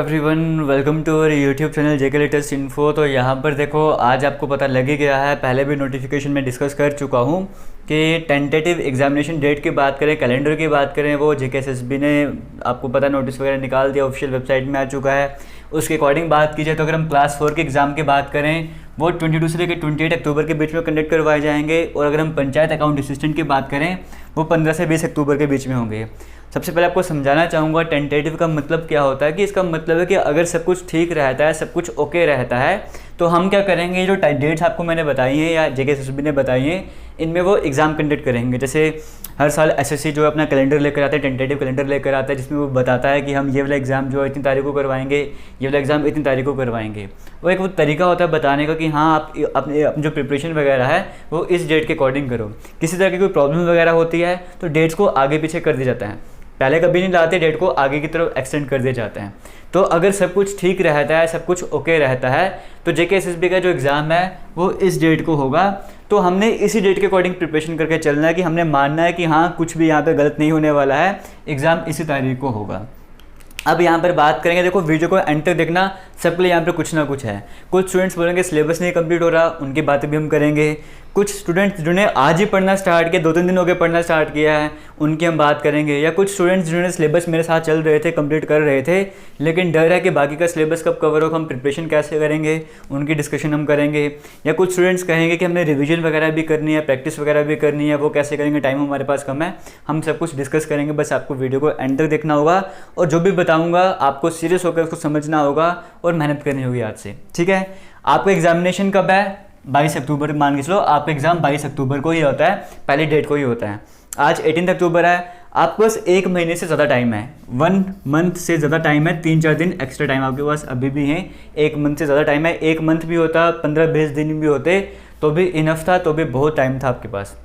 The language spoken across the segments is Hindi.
Everyone, welcome to our YouTube channel JK latest info. तो यहाँ पर देखो, आज आपको पता लग ही गया है, पहले भी नोटिफिकेशन में डिस्कस कर चुका हूँ कि टेंटेटिव एग्जामिनेशन डेट की बात करें, कैलेंडर की बात करें, वो जेकेएसएसबी ने आपको पता नोटिस वगैरह निकाल दिया, ऑफिशियल वेबसाइट में आ चुका है। उसके अकॉर्डिंग बात की जाए तो अगर हम क्लास 4 के एग्ज़ाम की बात करें, वो 22 से लेकर 28 अक्टूबर के बीच में कंडक्ट करवाए जाएंगे। और अगर हम पंचायत अकाउंट असिस्टेंट की बात करें, वो 15 से 20 अक्टूबर के बीच में होंगे। सबसे पहले आपको समझाना चाहूँगा टेंटेटिव का मतलब क्या होता है। कि इसका मतलब है कि अगर सब कुछ ठीक रहता है, सब कुछ ओके रहता है, तो हम क्या करेंगे, जो डेट्स आपको मैंने बताई हैं या जेकेएसएसबी ने बताई हैं, इनमें वो एग्ज़ाम कंडक्ट करेंगे। जैसे हर साल एसएससी जो है अपना कैलेंडर लेकर आता है, टेंटेटिव कैलेंडर लेकर आता है, जिसमें वो बताता है कि हम ये वाला एग्ज़ाम जो है इतनी तारीख को करवाएंगे, ये वाला एग्ज़ाम इतनी तारीख को करवाएंगे। वो एक वो तरीका होता है बताने का कि हाँ, आप अपने जो प्रिपरेशन वगैरह है वो इस डेट के अकॉर्डिंग करो। किसी तरह की कोई प्रॉब्लम वगैरह होती है तो डेट्स को आगे पीछे कर दिया जाता है, पहले कभी नहीं लाते, डेट को आगे की तरफ एक्सटेंड कर दिए जाते हैं। तो अगर सब कुछ ठीक रहता है, सब कुछ ओके रहता है, तो जेकेएसएसबी का जो एग्ज़ाम है वो इस डेट को होगा। तो हमने इसी डेट के अकॉर्डिंग प्रिपरेशन करके चलना है कि हमने मानना है कि हाँ, कुछ भी यहाँ पे गलत नहीं होने वाला है, एग्ज़ाम इसी तारीख को होगा। अब यहाँ पर बात करेंगे, देखो वीडियो को एंड तक देखना, सबके लिए यहाँ पे कुछ ना कुछ है। कुछ स्टूडेंट्स बोलेंगे सिलेबस नहीं कंप्लीट हो रहा, उनकी बातें भी हम करेंगे। कुछ स्टूडेंट्स जिन्होंने आज ही पढ़ना स्टार्ट किया, 2-3 दिन हो गए पढ़ना स्टार्ट किया है, उनकी हम बात करेंगे। या कुछ स्टूडेंट्स जिन्होंने सिलेबस मेरे साथ चल रहे थे, कंप्लीट कर रहे थे, लेकिन डर है कि बाकी का सिलेबस कब कवर होगा, हम प्रिपरेशन कैसे करेंगे, उनकी डिस्कशन हम करेंगे। या कुछ स्टूडेंट्स कहेंगे कि हमने रिविजन वगैरह भी करनी है, प्रैक्टिस वगैरह भी करनी है, वो कैसे करेंगे, टाइम हमारे पास कम है। हम सब कुछ डिस्कस करेंगे, बस आपको वीडियो को एंड तक देखना होगा और जो भी बताऊँगा आपको सीरियस होकर उसको समझना होगा और मेहनत करनी होगी आज से, ठीक है। आपका एग्जामिनेशन कब है? 22 अक्टूबर मान के चलो, आपका एग्ज़ाम 22 अक्टूबर को ही होता है, पहली डेट को ही होता है। आज 18 अक्टूबर है, आपके पास 1 महीने से ज़्यादा टाइम है, 1 मंथ से ज़्यादा टाइम है, 3-4 दिन एक्स्ट्रा टाइम आपके पास अभी भी है। 1 मंथ से ज़्यादा टाइम है, 1 मंथ भी होता, 15-20 दिन भी होते तो भी इनफ था, तो भी बहुत टाइम था आपके पास।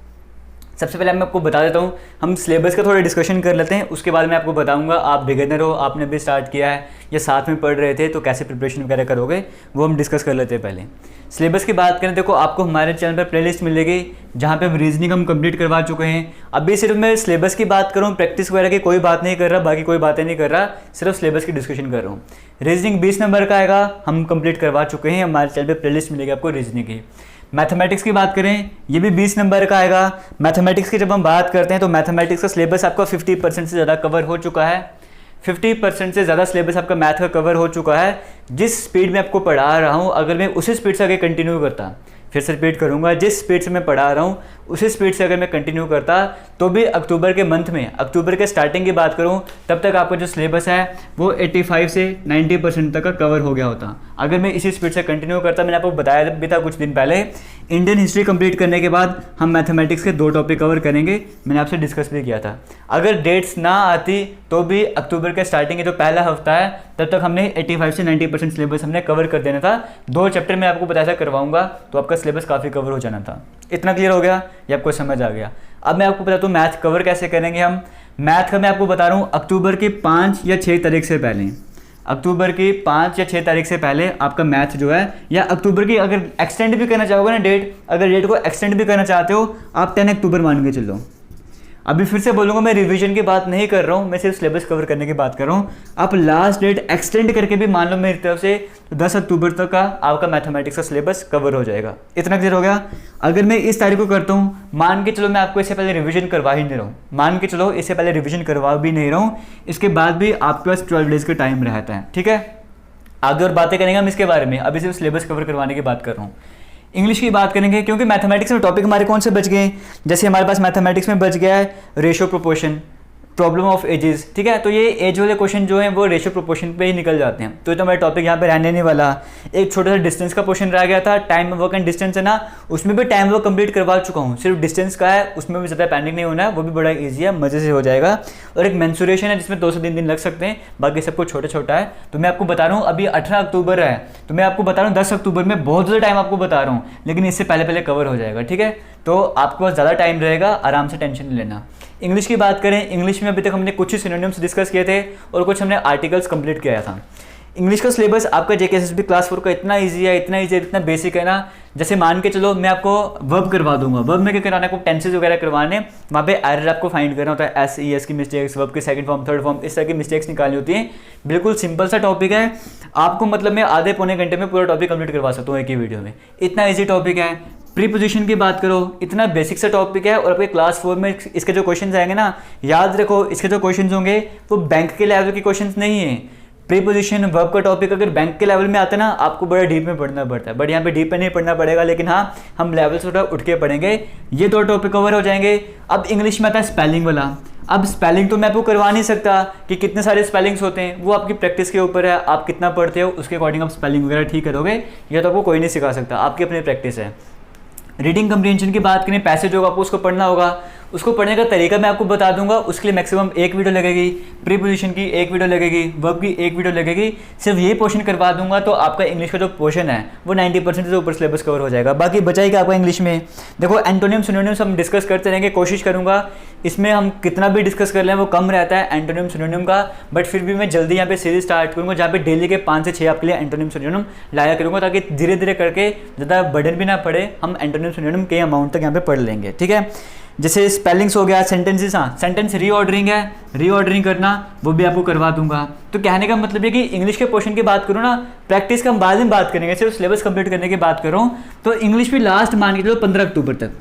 सबसे पहले मैं आपको बता देता हूँ, हम सिलेबस का थोड़ा डिस्कशन कर लेते हैं, उसके बाद मैं आपको बताऊंगा। आप बिगिनर हो, आपने भी स्टार्ट किया है या साथ में पढ़ रहे थे, तो कैसे प्रिपरेशन वगैरह करोगे वो हम डिस्कस कर लेते हैं। पहले सिलेबस की बात करें, देखो आपको हमारे चैनल पर प्लेलिस्ट मिलेगी जहाँ पे हम रीजनिंग हम कंप्लीट करवा चुके हैं। अभी सिर्फ मैं सिलेबस की बात करूँ, प्रैक्टिस वगैरह की कोई बात नहीं कर रहा, बाकी कोई बातें नहीं कर रहा, सिर्फ सिलेबस की डिस्कशन कर रहा हूँ। रीजनिंग 20 नंबर का आएगा, हम कंप्लीट करवा चुके हैं, हमारे चैनल पर प्लेलिस्ट मिलेगी आपको रीजनिंग की। मैथमेटिक्स की बात करें, ये भी 20 नंबर का आएगा। मैथमेटिक्स की जब हम बात करते हैं तो मैथमेटिक्स का सिलेबस आपका 50% से ज़्यादा कवर हो चुका है। 50% से ज़्यादा सिलेबस आपका मैथ का कवर हो चुका है। जिस स्पीड में आपको पढ़ा रहा हूँ, अगर मैं उसी स्पीड से आगे कंटिन्यू करता, फिर से रिपीट करूँगा, जिस स्पीड से मैं पढ़ा रहा हूँ उसी स्पीड से अगर मैं कंटिन्यू करता, तो भी अक्टूबर के मंथ में, अक्टूबर के स्टार्टिंग की बात करूँ, तब तक आपका जो सिलेबस है वो 85 से 90% तक का कवर हो गया होता, अगर मैं इसी स्पीड से कंटिन्यू करता। मैंने आपको बताया भी था कुछ दिन पहले, इंडियन हिस्ट्री कंप्लीट करने के बाद हम मैथमेटिक्स के 2 टॉपिक कवर करेंगे, मैंने आपसे डिस्कस भी किया था। अगर डेट्स ना आती तो भी अक्टूबर के स्टार्टिंग के जो पहला हफ्ता है, तब तक हमने 85 से 90% सिलेबस हमने कवर कर देना था। 2 चैप्टर में आपको बताया करवाऊंगा तो आपका सिलेबस काफ़ी कवर हो जाना था। इतना क्लियर हो गया, ये आपको समझ आ गया। अब मैं आपको बताता हूँ मैथ कवर कैसे करेंगे हम। मैथ का मैं आपको बता रहा हूँ, अक्टूबर की 5 या 6 तारीख से पहले, अक्टूबर की 5 या 6 तारीख से पहले आपका मैथ जो है, या अक्टूबर की अगर एक्सटेंड भी करना चाहोगे ना डेट, अगर डेट को एक्सटेंड भी करना चाहते हो, आप 10 अक्टूबर मान के चलो। अभी फिर से बोलूँगा, मैं रिवीजन की बात नहीं कर रहा हूँ, मैं सिर्फ सिलेबस कवर करने की बात कर रहा हूँ। आप लास्ट डेट एक्सटेंड करके भी मान लो मेरी तरफ से, तो 10 अक्टूबर तक का आपका मैथमेटिक्स का सिलेबस कवर हो जाएगा। इतना क्लियर हो गया। अगर मैं इस तारीख को करता हूँ, मान के चलो मैं आपको इससे पहले रिवीजन करवा ही नहीं रहा हूँ, मान के चलो इससे पहले रिवीजन करवा भी नहीं रहा हूँ, इसके बाद भी आपके पास 12 डेज का टाइम रहता है, ठीक है। आगे और बातें करेंगे हम इसके बारे में, अभी सिर्फ सिलेबस कवर करवाने की बात कर रहा हूँ। इंग्लिश की बात करेंगे, क्योंकि मैथमेटिक्स में टॉपिक हमारे कौन से बच गए, जैसे हमारे पास मैथमेटिक्स में बच गया है ratio proportion, problem of ages, ठीक है। तो ये एज वाले क्वेश्चन जो हैं वो रेशियो प्रोपोर्शन पे ही निकल जाते हैं, तो हमारा टॉपिक यहाँ पे रहने नहीं वाला। एक छोटा सा डिस्टेंस का क्वेश्चन रह गया था, टाइम वर्क एंड डिस्टेंस है ना, उसमें भी टाइम वर्क कंप्लीट करवा चुका हूँ, सिर्फ डिस्टेंस का है, उसमें भी ज़्यादा पैनिक नहीं होना है, वो भी बड़ा ईजी है, मज़े से हो जाएगा। और एक मेंसुरेशन है जिसमें 2 से 3 दिन लग सकते हैं, बाकी सब कुछ छोटा छोटा है। तो मैं आपको बता रहा हूँ, अभी 18 अक्टूबर है, तो मैं आपको बता रहा हूँ 10 अक्टूबर में बहुत ज़्यादा टाइम आपको बता रहा हूँ, लेकिन इससे पहले पहले कवर हो जाएगा, ठीक है। तो आपके पास ज़्यादा टाइम रहेगा, आराम से टेंशन नहीं लेना। इंग्लिश की बात करें, इंग्लिश में अभी तक हमने कुछ ही सिनोनिम्स डिस्कस किए थे और कुछ हमने आर्टिकल्स कंप्लीट किया था। इंग्लिश का सिलेबस आपका जेकेएसएसबी क्लास 4 का इतना ईजी है, इतना बेसिक है ना। जैसे मान के चलो मैं आपको वर्ब करवा दूंगा, वर्ब में क्या कराना है, आपको टेंसेज वगैरह करवाने, वहाँ पे एरर आपको फाइंड करना होता है, एस ई एस की मिस्टेक्स, वर्ब की सेकंड फॉर्म थर्ड फॉर्म, इस तरह की मिस्टेक्स निकालनी होती हैं। बिल्कुल सिंपल सा टॉपिक है, आपको मतलब मैं आधे पौने घंटे में पूरा टॉपिक कंप्लीट करवा सकता हूँ एक ही वीडियो में, इतना ईजी टॉपिक है। प्रीपोजिशन की बात करो, इतना बेसिक सा टॉपिक है, और आपके क्लास 4 में इसके जो क्वेश्चंस आएंगे ना, याद रखो इसके जो क्वेश्चंस होंगे वो बैंक के लेवल के क्वेश्चंस नहीं है। प्रीपोजिशन वर्ब का टॉपिक अगर बैंक के लेवल में आता है ना, आपको बड़ा डीप में पढ़ना पड़ता है, बट यहाँ पे डीप में नहीं पढ़ना पड़ेगा, लेकिन हाँ हम लेवल से थोड़ा उठ के पढ़ेंगे। ये 2 टॉपिक कवर हो जाएंगे। अब इंग्लिश में आता है स्पेलिंग वाला। अब स्पेलिंग तो मैं आपको करवा नहीं सकता कि कितने सारे स्पेलिंग्स होते हैं, वो आपकी प्रैक्टिस के ऊपर है, आप कितना पढ़ते हो उसके अकॉर्डिंग आप स्पेलिंग वगैरह ठीक करोगे, ये तो आपको कोई नहीं सिखा सकता, आपकी अपनी प्रैक्टिस है। रीडिंग कम्प्रीहेंशन की बात करें, पैसेज होगा आपको उसको पढ़ना होगा, उसको पढ़ने का तरीका मैं आपको बता दूंगा, उसके लिए मैक्सिमम 1 वीडियो लगेगी, प्रीपोजिशन की 1 वीडियो लगेगी, वर्ब की 1 वीडियो लगेगी, सिर्फ ये पोर्शन करवा दूंगा तो आपका इंग्लिश का जो पोर्शन है वो 90% से ऊपर सिलेबस कवर हो जाएगा। बाकी बचाएगा आपका इंग्लिश में। देखो एंटोनियम सिनोनिम्स हम डिस्कस करते रहेंगे, कोशिश करूंगा इसमें हम कितना भी डिस्कस कर लें वो कम रहता है एंटोनियम सिनोनिम का, बट फिर भी मैं जल्दी यहाँ पे सीरीज स्टार्ट करूँगा जहाँ पे डेली के 5 से 6 आपके लिए एंटोनियम सिनोनिम लाया करूँगा, ताकि धीरे धीरे करके ज़्यादा बर्डन भी ना पड़े, हम एंटोनियम सिनोनिम के अमाउंट तक यहाँ पे पढ़ लेंगे, ठीक है। जैसे स्पेलिंग्स हो गया, सेंटेंसेस, हाँ सेंटेंस रीऑर्डरिंग है, रीऑर्डरिंग करना वो भी आपको करवा दूंगा। तो कहने का मतलब है कि इंग्लिश के पोर्शन की बात करूँ ना, प्रैक्टिस का हम बाद में बात करेंगे, सिर्फ सिलेबस कंप्लीट करने की बात करूँ तो इंग्लिश भी लास्ट मान के चलो 15 अक्टूबर तक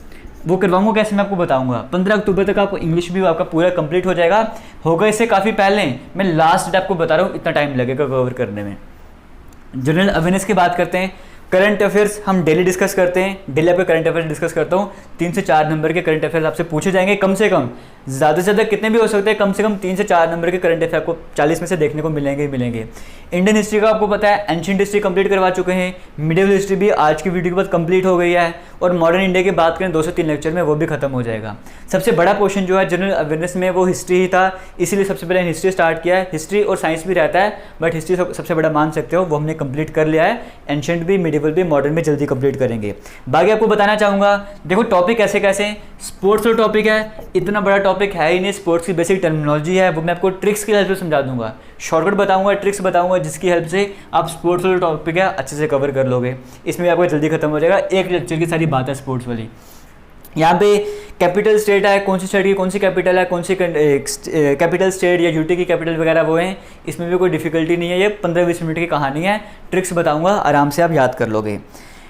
वो करवाऊंगा। कैसे मैं आपको बताऊंगा, 15 अक्टूबर तक आपको इंग्लिश भी आपका पूरा कंप्लीट हो जाएगा। होगा इससे काफ़ी पहले, मैं लास्ट डेट आपको बता रहा हूँ, इतना टाइम लगेगा कवर करने में। जनरल अवेयरनेस की बात करते हैं, करंट अफेयर्स हम डेली डिस्कस करते हैं, डेली आपके करंट अफेयर्स डिस्कस करता हूँ। 3 से 4 नंबर के करंट अफेयर्स आपसे पूछे जाएंगे, कम से कम, ज़्यादा से ज़्यादा कितने भी हो सकते हैं, कम से कम 3 से 4 नंबर के करंट अफेयर आपको 40 में से देखने को मिलेंगे। इंडियन हिस्ट्री का आपको पता है, एंशिएंट हिस्ट्री कंप्लीट करवा चुके हैं, मिडिवल हिस्ट्री भी आज की वीडियो के बाद कंप्लीट हो गई है, और मॉडर्न इंडिया की बात करें 2 से 3 लेक्चर में वो भी खत्म हो जाएगा। सबसे बड़ा पोर्शन जो है जनरल अवेयरनेस में वो हिस्ट्री ही था, इसीलिए सबसे पहले हिस्ट्री स्टार्ट किया है। हिस्ट्री और साइंस भी रहता है, बट हिस्ट्री सबसे बड़ा मान सकते हो, वो हमने कंप्लीट कर लिया है। एंशिएंट भी, मिडिवल भी, मॉडर्न भी जल्दी कंप्लीट करेंगे। बाकी आपको बताना चाहूँगा, देखो टॉपिक कैसे कैसे, स्पोर्ट्स का टॉपिक है, इतना बड़ा टॉपिक है ही नहीं, स्पोर्ट्स की बेसिक टर्मिनोलॉजी है, वो मैं आपको ट्रिक्स की हेल्प से समझा दूंगा, शॉर्टकट बताऊंगा, ट्रिक्स बताऊंगा, जिसकी हेल्प से आप स्पोर्ट्स वाला टॉपिक है अच्छे से कवर कर लोगे। इसमें आपको जल्दी खत्म हो जाएगा, एक लेक्चर की सारी बात है स्पोर्ट्स वाली। यहाँ पे कैपिटल स्टेट है, कौन सी स्टेट की कौन सी कैपिटल है, कौन सी कैपिटल स्टेट या यूटी की कैपिटल वगैरह वो हैं, इसमें भी कोई डिफिकल्टी नहीं है, ये 15-20 मिनट की कहानी है, ट्रिक्स बताऊंगा, आराम से आप याद कर लोगे।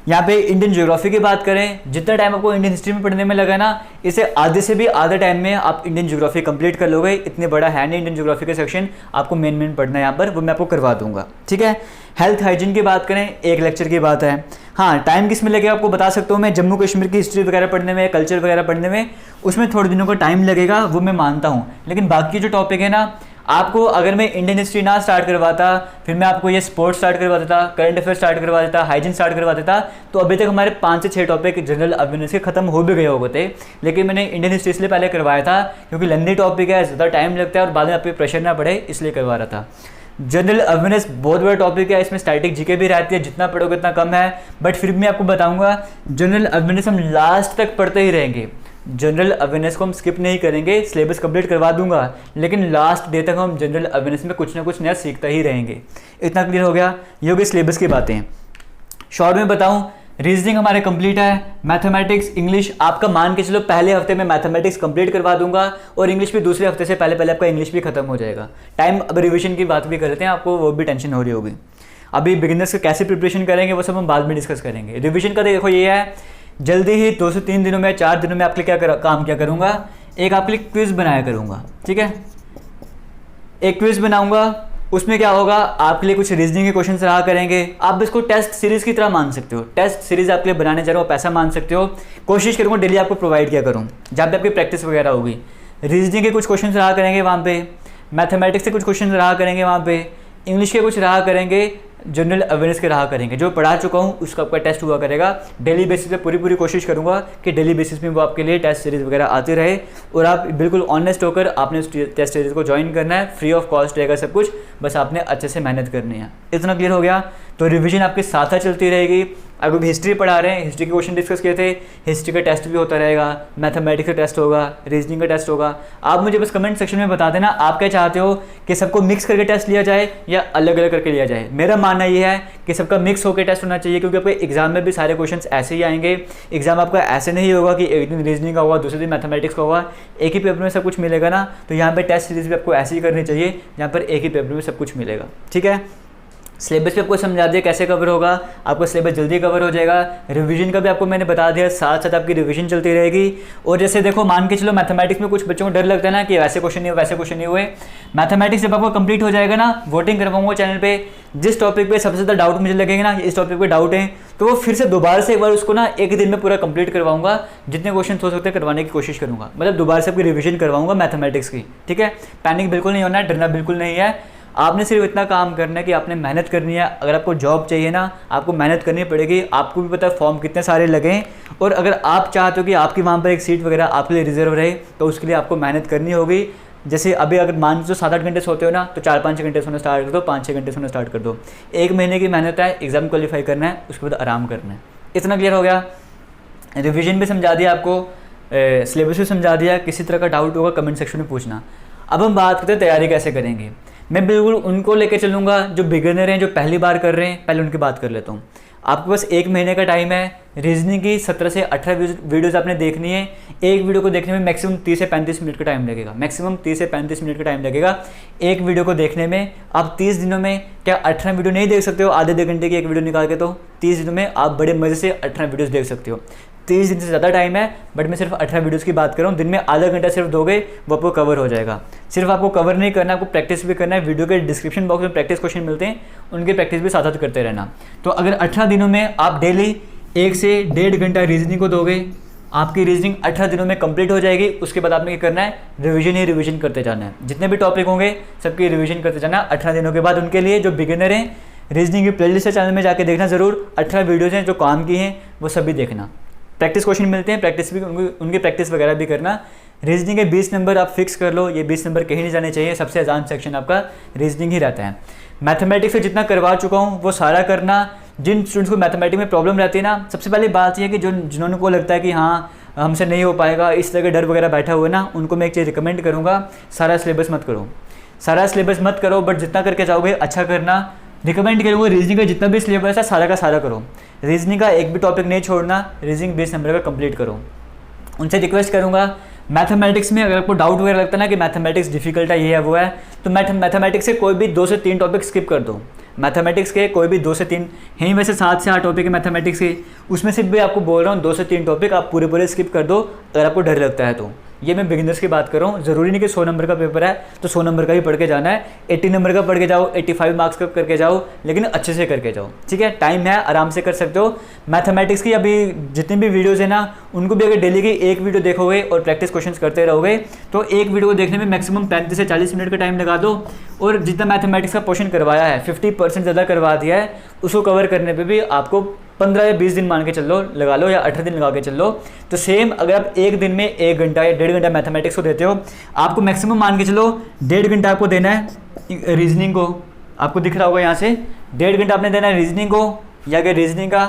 यहाँ पे इंडियन ज्योग्राफी की बात करें, जितना टाइम आपको इंडियन हिस्ट्री में पढ़ने में लगा ना, इसे आधे से भी आधा टाइम में आप इंडियन ज्योग्राफी कंप्लीट कर लोगे। इतने बड़ा है नहीं इंडियन ज्योग्राफी का सेक्शन, आपको मेन पढ़ना है यहाँ पर, वो मैं आपको करवा दूंगा, ठीक है। हेल्थ हाइजीन की बात करें, 1 लेक्चर की बात है। हाँ, टाइम किस में लगेगा आपको बता सकता हूँ मैं, जम्मू कश्मीर की हिस्ट्री वगैरह पढ़ने में, कल्चर वगैरह पढ़ने में, उसमें थोड़े दिनों का टाइम लगेगा, वो मैं मानता हूँ। लेकिन बाकी जो टॉपिक है ना, आपको अगर मैं इंडियन हिस्ट्री ना स्टार्ट करवाता, फिर मैं आपको ये स्पोर्ट्स स्टार्ट करवा देता, करंट अफेयर स्टार्ट करवा देता, हाइजीन स्टार्ट करवा देता, तो अभी तक हमारे 5 से 6 टॉपिक जनरल अवेयरनेस के खत्म हो भी गए होते थे। लेकिन मैंने इंडियन हिस्ट्री इसलिए पहले करवाया था क्योंकि लंबी टॉपिक है, ज़्यादा टाइम लगता है और बाद में आपको प्रेशर ना पड़े, इसलिए करवा रहा था। जनरल अवेयरनेस बहुत बड़ा टॉपिक है, इसमें स्टैटिक जीके भी रहती है, जितना पढ़ोगे उतना कम है, बट फिर भी मैं आपको बताऊंगा जनरल अवेयरनेस हम लास्ट तक पढ़ते ही रहेंगे। जनरल अवेयरनेस को हम स्किप नहीं करेंगे, सिलेबस कंप्लीट करवा दूंगा, लेकिन लास्ट डे तक हम जनरल अवेयरनेस में कुछ ना कुछ नया सीखता ही रहेंगे। इतना क्लियर हो गया, ये हो गई सिलेबस की बातें। शॉर्ट में बताऊं, रीजनिंग हमारे कंप्लीट है, मैथमेटिक्स, इंग्लिश आपका मान के चलो पहले हफ्ते में मैथमेटिक्स कंप्लीट करवा दूंगा, और इंग्लिश भी दूसरे हफ्ते से पहले आपका इंग्लिश भी खत्म हो जाएगा। टाइम अब रिविजन की बात भी करते हैं, आपको वो भी टेंशन हो रही होगी। अभी बिगिनर्स का कैसे प्रिपरेशन करेंगे वो सब हम बाद में डिस्कस करेंगे। रिविजन का देखो ये है, जल्दी ही 2 से 3 दिनों में, 4 दिनों में आपके लिए काम क्या करूँगा, एक आपके लिए क्विज बनाया करूँगा, ठीक है। एक क्विज बनाऊँगा, उसमें क्या होगा, आपके लिए कुछ रीजनिंग के क्वेश्चन रहा करेंगे। आप इसको टेस्ट सीरीज की तरह मान सकते हो, टेस्ट सीरीज आपके लिए बनाने जा रहा हूँ, पैसा मान सकते हो। कोशिश करूँगा डेली आपको प्रोवाइड किया करूँ, जहाँ पे आपकी प्रैक्टिस वगैरह होगी। रीजनिंग के कुछ क्वेश्चन रहा करेंगे वहाँ पे, मैथमेटिक्स के कुछ क्वेश्चन रहा करेंगे वहाँ पे, इंग्लिश के कुछ रहा करेंगे, जनरल अवेयरनेस के रहा करेंगे। जो पढ़ा चुका हूँ उसका आपका टेस्ट हुआ करेगा। डेली बेसिस पे पूरी कोशिश करूँगा कि डेली बेसिस पे वो आपके लिए टेस्ट सीरीज वगैरह आती रहे, और आप बिल्कुल ऑनेस्ट होकर आपने उस टेस्ट सीरीज को ज्वाइन करना है। फ्री ऑफ कॉस्ट रहेगा सब कुछ, बस आपने अच्छे से मेहनत करनी है। इतना क्लियर हो गया, तो रिविजन आपके साथ चलती रहेगी। अगर हिस्ट्री पढ़ा रहे हैं, हिस्ट्री के क्वेश्चन डिस्कस किए थे, हिस्ट्री का टेस्ट भी होता रहेगा, मैथमेटिक्स का टेस्ट होगा, रीजनिंग का टेस्ट होगा। आप मुझे बस कमेंट सेक्शन में बता देना आप क्या चाहते हो कि सबको मिक्स करके टेस्ट लिया जाए या अलग अलग करके लिया जाए। मेरा मानना ये है कि सबका मिक्स होकर टेस्ट होना चाहिए, क्योंकि आपके एग्जाम में भी सारे क्वेश्चन ऐसे ही आएंगे। एग्जाम आपका ऐसे नहीं होगा कि एक दिन रीजनिंग का होगा, दूसरे दिन मैथमेटिक्स का होगा, एक ही पेपर में सब कुछ मिलेगा ना। तो यहाँ पे टेस्ट सीरीज भी आपको ऐसी ही करनी चाहिए जहाँ पर एक ही पेपर में सब कुछ मिलेगा। ठीक है, सिलेबस भी आपको समझा दिया कैसे कवर होगा, आपको सिलेबस जल्दी कवर हो जाएगा। रिवीजन का भी आपको मैंने बता दिया, साथ साथ आपकी रिवीजन चलती रहेगी। और जैसे देखो, मान के चलो मैथमेटिक्स में कुछ बच्चों को डर लगता है ना कि वैसे क्वेश्चन नहीं हुए, वैसे क्वेश्चन नहीं हुए। मैथमेटिक्स जब आपको कंप्लीट हो जाएगा ना, वोटिंग करवाऊंगा चैनल पे, जिस टॉपिक पे सबसे ज़्यादा डाउट मुझे लगेगा ना, इस टॉपिक पे डाउट है, तो वो फिर से दोबारा से एक बार उसको ना एक दिन में पूरा कंप्लीट करवाऊंगा। जितने क्वेश्चन हो सकते हैं करवाने की कोशिश करूंगा, मतलब दोबारा से आपकी रिवीजन करवाऊंगा मैथमेटिक्स की। ठीक है, पैनिक बिल्कुल नहीं होना है, डरना बिल्कुल नहीं है। आपने सिर्फ इतना काम करना है कि आपने मेहनत करनी है। अगर आपको जॉब चाहिए ना, आपको मेहनत करनी पड़ेगी। आपको भी पता है फॉर्म कितने सारे लगे, और अगर आप चाहते हो कि आपकी वहाँ पर एक सीट वगैरह आपके लिए रिजर्व रहे, तो उसके लिए आपको मेहनत करनी होगी। जैसे अभी अगर मान लो 7-8 घंटे सोते हो ना, तो 4-5 घंटे सोना स्टार्ट कर दो, 5-6 घंटे सोना स्टार्ट कर दो। 1 महीने की मेहनत है, एग्जाम क्वालिफाई करना है, उसके बाद आराम करना है। इतना क्लियर हो गया। रिविजन भी समझा दिया आपको, सिलेबस भी समझा दिया। किसी तरह का डाउट होगा कमेंट सेक्शन में पूछना। अब हम बात करते हैं तैयारी कैसे करेंगे। मैं बिल्कुल उनको लेके चलूँगा जो बिगिनर हैं, जो पहली बार कर रहे हैं, पहले उनकी बात कर लेता हूँ। आपके पास 1 महीने का टाइम है। रीजनिंग की 17 से 18 वीडियोज़ आपने देखनी है। एक वीडियो को देखने में मैक्सिमम 30 से 35 मिनट का टाइम लगेगा, मैक्सिमम 30 से 35 मिनट का टाइम लगेगा एक वीडियो को देखने में। आप 30 दिनों में क्या 18 वीडियो नहीं देख सकते हो? आधे घंटे की एक वीडियो निकाल के, तो 30 दिनों में आप बड़े मज़े से 18 वीडियोज़ देख सकते हो। 30 दिन से ज़्यादा टाइम है, बट मैं सिर्फ 18 वीडियोज़ की बात कर रहा हूँ। दिन में आधा घंटा सिर्फ दोगे, वो आपको कवर हो जाएगा। सिर्फ आपको कवर नहीं करना, आपको प्रैक्टिस भी करना है। वीडियो के डिस्क्रिप्शन बॉक्स में प्रैक्टिस क्वेश्चन मिलते हैं, उनकी प्रैक्टिस भी साथ साथ करते रहना। तो अगर 18 दिनों में आप डेली 1 से 1.5 घंटा रीजनिंग को दोगे, आपकी रीजनिंग 18 दिनों में कंप्लीट हो जाएगी। उसके बाद आपने क्या करना है? रिवीजन ही रिवीजन करते जाना है। जितने भी टॉपिक होंगे सबकी रिवीजन करते जाना 18 दिनों के बाद। उनके लिए जो बिगिनर हैं, रीजनिंग की प्लेलिस्ट है, चैनल में जाके देखना ज़रूर। 18 वीडियोज़ हैं जो काम की हैं, वो सभी देखना। प्रैक्टिस क्वेश्चन मिलते हैं, प्रैक्टिस भी उनकी प्रैक्टिस वगैरह भी करना। रीजनिंग के 20 नंबर आप फिक्स कर लो, ये 20 नंबर कहीं नहीं जाने चाहिए। सबसे आसान सेक्शन आपका रीजनिंग ही रहता है। मैथमेटिक्स से जितना करवा चुका हूँ वो सारा करना। जिन स्टूडेंट्स को मैथमेटिक्स में प्रॉब्लम रहती है ना, सबसे पहली बात यह है कि जिन्होंने को लगता है कि हाँ हमसे नहीं हो पाएगा, इस तरह के डर वगैरह बैठा हुआ है ना, उनको मैं एक चीज़ रिकमेंड करूँगा, सारा सिलेबस मत करो। सारा सिलेबस मत करो, बट जितना करके जाओगे अच्छा करना। रिकमेंड करूँगा रीजनिंग का जितना भी सिलेबस है सारा का सारा करो। रीजनिंग का एक भी टॉपिक नहीं छोड़ना। रीजनिंग 20 नंबर का कंप्लीट करो। उनसे रिक्वेस्ट करूँगा, मैथमेटिक्स में अगर आपको डाउट वगैरह लगता है ना कि मैथमेटिक्स डिफिकल्ट है, ये है वो है, तो मैथमेटिक्स से कोई भी 2 से 3 टॉपिक स्किप कर दो। मैथमेटिक्स के कोई भी 2 से 3 हैं, वैसे 7 से 8 टॉपिक है मैथमेटिक्स के, उसमें से भी आपको बोल रहा हूँ 2 से 3 टॉपिक आप पूरे स्किप कर दो अगर आपको डर लगता है तो। ये मैं बिगिनर्स की बात कर रहा हूँ। ज़रूरी नहीं कि 100 नंबर का पेपर है तो 100 नंबर का ही पढ़ के जाना है। 80 नंबर का पढ़ के जाओ, 85 मार्क्स का करके जाओ, लेकिन अच्छे से करके जाओ। ठीक है, टाइम है, आराम से कर सकते हो। मैथमेटिक्स की अभी जितनी भी वीडियोज़ है ना, उनको भी अगर डेली की एक वीडियो देखोगे और प्रैक्टिस क्वेश्चंस करते रहोगे, तो एक वीडियो को देखने में मैक्सिमम 35 से 40 मिनट का टाइम लगा दो। और जितना मैथमेटिक्स का पोर्शन करवाया है, 50% ज़्यादा करवा दिया है, उसको कवर करने पे भी आपको 15 या 20 दिन मान के चल लो, लगा लो, या 18 दिन लगा के चल लो। तो सेम अगर आप एक दिन में 1 घंटा या 1.5 घंटा मैथमेटिक्स को देते हो, आपको मैक्सिमम मान के चलो 1.5 घंटा आपको देना है रीजनिंग को। आपको दिख रहा होगा यहाँ से 1.5 घंटा आपने देना है रीजनिंग को, या अगर रीजनिंग का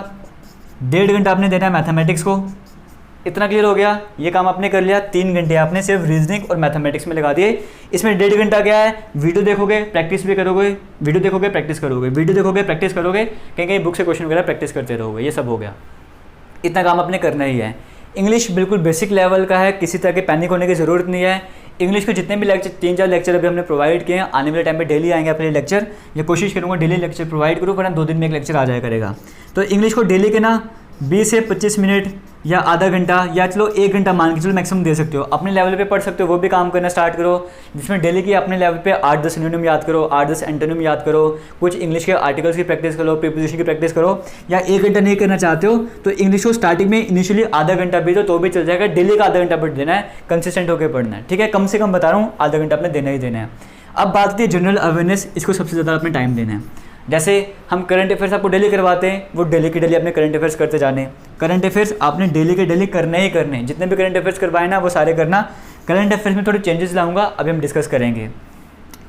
1.5 घंटा आपने देना है मैथमेटिक्स को। इतना क्लियर हो गया। ये काम आपने कर लिया। 3 घंटे आपने सिर्फ रीजनिंग और मैथमेटिक्स में लगा दिए। इसमें 1.5 घंटा क्या है? वीडियो देखोगे, प्रैक्टिस भी करोगे, वीडियो देखोगे, प्रैक्टिस करोगे, वीडियो देखोगे, प्रैक्टिस करोगे, कहीं कहीं बुक से क्वेश्चन वगैरह प्रैक्टिस करते रहोगे। ये सब हो गया। इतना काम आपने करना ही है। इंग्लिश बिल्कुल बेसिक लेवल का है, किसी तरह के पैनिक होने की ज़रूरत नहीं है। इंग्लिश के जितने भी लेक्चर, 3-4 लेक्चर अभी हमने प्रोवाइड किए हैं, आने वाले टाइम में डेली आएंगे अपने लेक्चर। ये कोशिश करूँगा डेली लेक्चर प्रोवाइड करूँ, वरना 2 दिन में एक लेक्चर आ जाया करेगा। तो इंग्लिश को डेली के ना 20 से 25 मिनट या आधा घंटा, या चलो 1 घंटा मान के चलो मैक्सिमम दे सकते हो। अपने लेवल पे पढ़ सकते हो, वो भी काम करना स्टार्ट करो, जिसमें डेली की अपने लेवल पे 8-10 सिनोनिम याद करो, 8-10 एंटोनिम याद करो, कुछ इंग्लिश के आर्टिकल्स की प्रैक्टिस करो, प्रीपोजिशन की प्रैक्टिस करो। या 1 घंटा नहीं करना चाहते हो तो इंग्लिश को स्टार्टिंग में इनिशियली आधा घंटा भी दो तो भी चल जाएगा। डेली का आधा घंटा पढ़ देना है, कंसिस्टेंट होकर पढ़ना है। ठीक है, कम से कम बता रहा हूँ, आधा घंटा आपने देना ही देना है। अब बात की जनरल अवेयरनेस, इसको सबसे ज़्यादा अपने टाइम देना है। जैसे हम करंट अफेयर्स आपको डेली करवाते हैं, वो डेली की डेली अपने करंट अफेयर्स करते जाने। करंट अफेयर्स आपने डेली के डेली करने ही करने। जितने भी करंट अफेयर्स करवाए ना वो सारे करना। करंट अफेयर्स में थोड़े चेंजेस लाऊंगा, अभी हम डिस्कस करेंगे।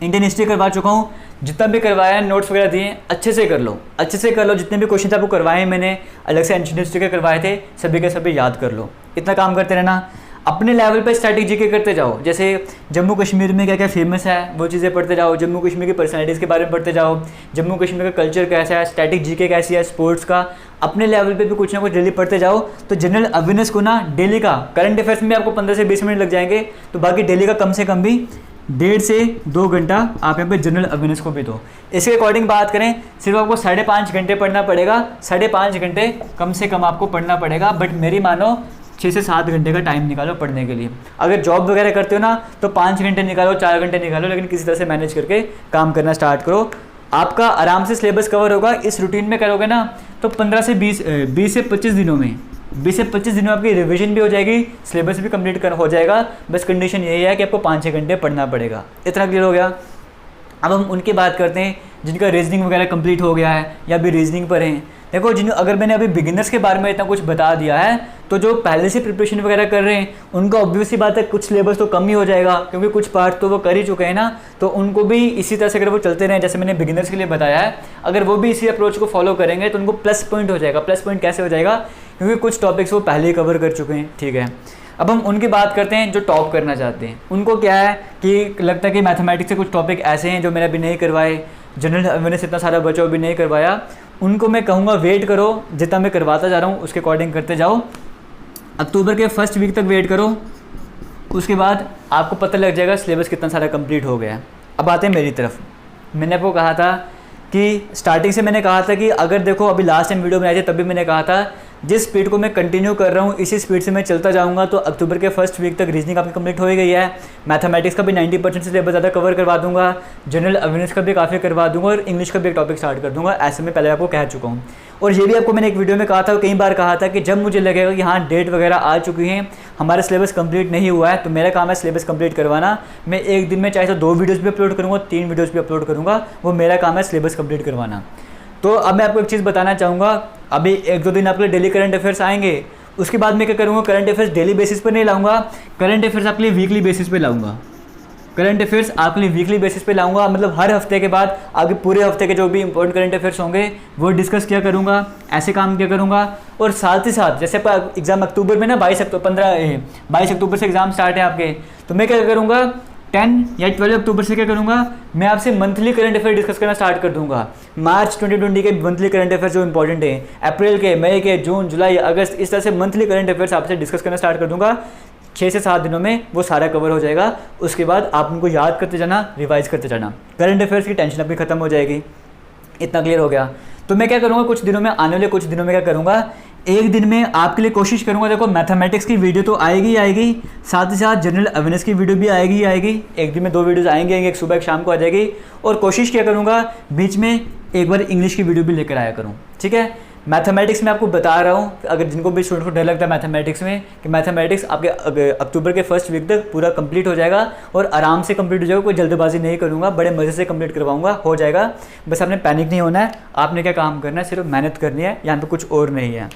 इंडियन हिस्ट्री करवा चुका हूँ, जितना भी करवाया है नोट्स वगैरह दिए, अच्छे से कर लो, अच्छे से कर लो। जितने भी क्वेश्चन आपको करवाए हैं मैंने, अलग से एंशिएंट हिस्ट्री के करवाए थे, सभी के सभी याद कर लो। इतना काम करते रहना। अपने लेवल पे स्टैटिक जीके करते जाओ, जैसे जम्मू कश्मीर में क्या क्या फेमस है वो चीज़ें पढ़ते जाओ, जम्मू कश्मीर की पर्सनैलिटीज़ के बारे में पढ़ते जाओ, जम्मू कश्मीर का कल्चर कैसा है, स्टैटिक जीके कैसी है, स्पोर्ट्स का अपने लेवल पे भी कुछ ना कुछ डेली पढ़ते जाओ। तो जनरल अवेयरनेस को ना डेली का, करंट अफेयर्स में आपको 15 से 20 मिनट लग जाएंगे, तो बाकी डेली का कम से कम भी 1.5 से 2 घंटा आप यहाँ पे जनरल अवेयरनेस को भी दो। इसके अकॉर्डिंग बात करें, सिर्फ आपको 5.5 घंटे पढ़ना पड़ेगा, 5.5 घंटे कम से कम आपको पढ़ना पड़ेगा। बट मेरी मानो 6 से 7 घंटे का टाइम निकालो पढ़ने के लिए। अगर जॉब वगैरह करते हो ना तो 5 घंटे निकालो, 4 घंटे निकालो, लेकिन किसी तरह से मैनेज करके काम करना स्टार्ट करो। आपका आराम से सिलेबस कवर होगा। इस रूटीन में करोगे ना तो 15 से 20 से 25 दिनों में 20 से 25 दिनों में आपकी रिवीजन भी हो जाएगी, सिलेबस भी कंप्लीट हो जाएगा। बस कंडीशन यही है कि आपको 5-6 घंटे पढ़ना पड़ेगा। इतना क्लियर हो गया। अब हम उनकी बात करते हैं जिनका रीजनिंग वगैरह कंप्लीट हो गया है या अभी रीजनिंग पर हैं। देखो अगर मैंने अभी बिगिनर्स के बारे में इतना कुछ बता दिया है, तो जो पहले से प्रिपरेशन वगैरह कर रहे हैं उनका ऑब्वियसली बात है कुछ सिलेबस तो कम ही हो जाएगा, क्योंकि कुछ पार्ट तो वो कर ही चुके हैं ना। तो उनको भी इसी तरह से अगर वो चलते रहें, जैसे मैंने बिगिनर्स के लिए बताया है, अगर वो भी इसी अप्रोच को फॉलो करेंगे तो उनको प्लस पॉइंट हो जाएगा। प्लस पॉइंट कैसे हो जाएगा? क्योंकि कुछ टॉपिक्स वो पहले ही कवर कर चुके हैं। ठीक है, अब हम उनकी बात करते हैं जो टॉप करना चाहते हैं। उनको क्या है कि लगता है कि मैथमेटिक्स से कुछ टॉपिक ऐसे हैं जो मैंने अभी नहीं करवाए, जनरल अवेयरनेस इतना सारा बचा अभी नहीं करवाया। उनको मैं कहूँगा वेट करो, जितना मैं करवाता जा रहा हूँ उसके अकॉर्डिंग करते जाओ। अक्टूबर के फर्स्ट वीक तक वेट करो, उसके बाद आपको पता लग जाएगा सिलेबस कितना सारा कंप्लीट हो गया है। अब आते हैं मेरी तरफ। मैंने आपको कहा था कि स्टार्टिंग से मैंने कहा था कि अगर देखो अभी लास्ट टाइम वीडियो बनाई थी तभी मैंने कहा था जिस स्पीड को मैं कंटिन्यू कर रहा हूँ इसी स्पीड से मैं चलता जाऊँगा तो अक्टूबर के फर्स्ट वीक तक रीजनिंग आपकी कंप्लीट हो ही गई है। मैथमेटिक्स का भी 90% से सिलेबस ज़्यादा कवर करवा दूंगा, जनरल अवेयरनेस का भी काफ़ी करवा दूंगा और इंग्लिश का भी एक टॉपिक स्टार्ट कर दूंगा। ऐसे में पहले आपको कह चुका हूँ। और ये भी आपको मैंने एक वीडियो में कहा था, कई बार कहा था कि जब मुझे लगेगा कि हाँ डेट वगैरह आ चुकी हैं, हमारा सिलेबस कंप्लीट नहीं हुआ है, तो मेरा काम है सिलेबस कंप्लीट करवाना। मैं एक दिन में चाहे तो 2 वीडियोज़ भी अपलोड करूँगा, 3 वीडियोज़ भी अपलोड करूँगा, वो मेरा काम है सिलेबस कंप्लीट करवाना। तो अब मैं आपको एक चीज़ बताना चाहूँगा, अभी 1-2 दिन आपके लिए डेली करंट अफेयर्स आएंगे, उसके बाद मैं क्या करूँगा, करंट अफेयर्स डेली बेसिस पर नहीं लाऊंगा, करंट अफेयर्स आपके लिए वीकली बेसिस पे लाऊंगा। करंट अफेयर्स आपके लिए वीकली बेसिस पे लाऊंगा, मतलब हर हफ्ते के बाद आगे पूरे हफ्ते के जो भी इंपॉर्टेंट करंट अफेयर्स होंगे वो डिस्कस किया करूँगा, ऐसे काम किया करूँगा। और साथ ही साथ जैसे एग्जाम अक्टूबर में ना 22 अक्टूबर से एग्जाम स्टार्ट है आपके, तो मैं क्या करूँगा 10 या 12 अक्टूबर से क्या करूँगा, मैं आपसे मंथली करंट अफेयर डिस्कस करना स्टार्ट कर दूंगा। मार्च 2020 के मंथली करंट अफेयर जो इंपॉर्टेंट है, अप्रैल के, मई के, जून, जुलाई, अगस्त, इस तरह से मंथली करंट अफेयर्स आपसे डिस्कस करना स्टार्ट कर दूंगा। 6 से 7 दिनों में वो सारा कवर हो जाएगा। उसके बाद आप उनको याद करते जाना, रिवाइज करते जाना, करंट अफेयर्स की टेंशन आपकी खत्म हो जाएगी। इतना क्लियर हो गया। तो मैं क्या करूँगा कुछ दिनों में, आने वाले कुछ दिनों में क्या करूँगा, एक दिन में आपके लिए कोशिश करूंगा, देखो मैथमेटिक्स की वीडियो तो आएगी ही आएगी, साथ ही साथ जनरल अवेयरनेस की वीडियो भी आएगी ही आएगी। एक दिन में 2 वीडियोस आएंगे, एक सुबह एक शाम को आ जाएगी। और कोशिश क्या करूंगा बीच में एक बार इंग्लिश की वीडियो भी लेकर आया करूं। ठीक है, मैथमेटिक्स में आपको बता रहा हूँ, अगर जिनको भी स्टूडेंट को डर लगता है मैथमेटिक्स में, कि मैथमेटिक्स आपके अक्टूबर के फर्स्ट वीक तक पूरा कंप्लीट हो जाएगा और आराम से कंप्लीट हो जाएगा। कोई जल्दबाजी नहीं करूँगा, बड़े मज़े से कंप्लीट करवाऊँगा, हो जाएगा। बस आपने पैनिक नहीं होना है, आपने क्या काम करना है, सिर्फ मेहनत करनी है, यहाँ पर कुछ और नहीं है।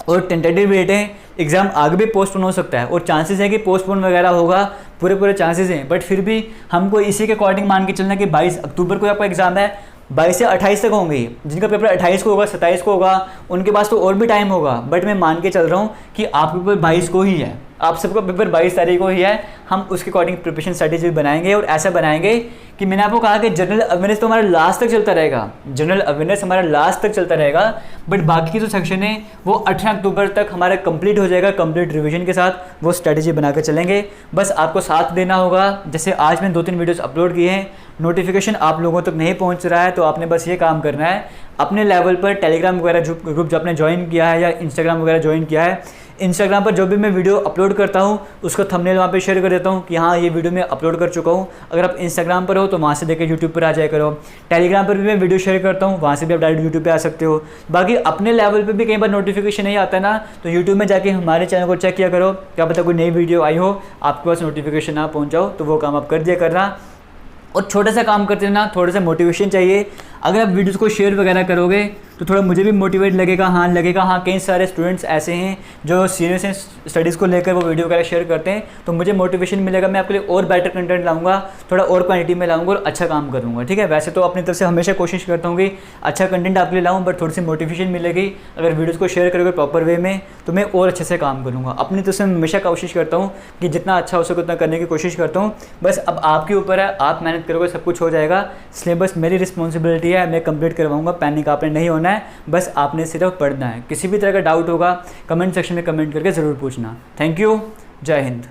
और टेंटेटिव डेट है, एग्ज़ाम आगे भी पोस्टपोन हो सकता है और चांसेस है कि पोस्टपोन वगैरह होगा, पूरे चांसेस हैं। बट फिर भी हमको इसी के अकॉर्डिंग मान के चलना कि 22 अक्टूबर को आपका एग्ज़ाम है, 22 से 28 तक होंगे। जिनका पेपर 28 को होगा, 27 को होगा, उनके पास तो और भी टाइम होगा। बट मैं मान के चल रहा हूँ कि आपका पेपर 22 को ही है, आप सबका पेपर 22 तारीख को ही है। हम उसके अकॉर्डिंग प्रिपरेशन स्ट्रेटेजी बनाएंगे और ऐसा बनाएंगे कि मैंने आपको कहा कि जनरल अवेयरनेस तो हमारा लास्ट तक चलता रहेगा, जनरल अवेयरनेस हमारा लास्ट तक चलता रहेगा। बट बाकी की जो सेक्शन है वो 18 अक्टूबर तक हमारा कंप्लीट हो जाएगा, कंप्लीट रिवीजन के साथ वो स्ट्रेटेजी बनाकर चलेंगे। बस आपको साथ देना होगा। जैसे आज मैंने 2-3 वीडियोस अपलोड किए हैं, नोटिफिकेशन आप लोगों तक नहीं पहुंच रहा है, तो आपने बस ये काम करना है, अपने लेवल पर टेलीग्राम वगैरह ग्रुप जो आपने ज्वाइन किया है या इंस्टाग्राम वगैरह ज्वाइन किया है, इंस्टाग्राम पर जो भी मैं वीडियो अपलोड करता हूँ उसको थंबनेल वहाँ पे शेयर कर देता हूँ कि हाँ ये वीडियो मैं अपलोड कर चुका हूँ। अगर आप इंस्टाग्राम पर हो तो वहाँ से देख के यूट्यूब पर आ जाया करो। टेलीग्राम पर भी मैं वीडियो शेयर करता हूँ, वहाँ से भी आप डायरेक्ट यूट्यूब पे आ सकते हो। बाकी अपने लेवल पे भी कई बार नोटिफिकेशन नहीं आता ना, तो यूट्यूब में जाके हमारे चैनल को चेक किया करो, क्या पता कोई नई वीडियो आई हो, आपके पास नोटिफिकेशन ना पहुँच जाओ, तो वो काम आप कर दिया करना। और छोटा सा काम करते रहना, थोड़ा सा मोटिवेशन चाहिए। अगर आप वीडियोज़ को शेयर वगैरह करोगे तो थोड़ा मुझे भी मोटिवेट लगेगा, हाँ कई सारे स्टूडेंट्स ऐसे हैं जो सीरियस हैं स्टडीज़ को लेकर, वो वीडियो वगैरह शेयर करते हैं, तो मुझे मोटिवेशन मिलेगा, मैं आपके लिए और बेटर कंटेंट लाऊंगा, थोड़ा और क्वांटिटी में लाऊंगा और अच्छा काम करूँगा, ठीक है। वैसे तो अपनी तरफ से हमेशा कोशिश करता हूँ कि अच्छा कंटेंट आपके लिए लाऊँ, बट थोड़ी सी मोटिवेशन मिलेगी अगर वीडियोज़ को शेयर करोगे प्रॉपर वे में, तो मैं और अच्छे से काम करूँगा। अपनी तरफ से हमेशा कोशिश करता हूँ कि जितना अच्छा हो सके उतना करने की कोशिश करता हूँ। बस अब आपके ऊपर है, आप मेहनत करोगे सब कुछ हो जाएगा। सिलेबस मेरी रिस्पॉन्सिबिलिटी है, मैं कंप्लीट करवाऊँगा, पैनिक आपने नहीं होना है, बस आपने सिर्फ पढ़ना है। किसी भी तरह का डाउट होगा कमेंट सेक्शन में कमेंट करके ज़रूर पूछना। थैंक यू, जय हिंद।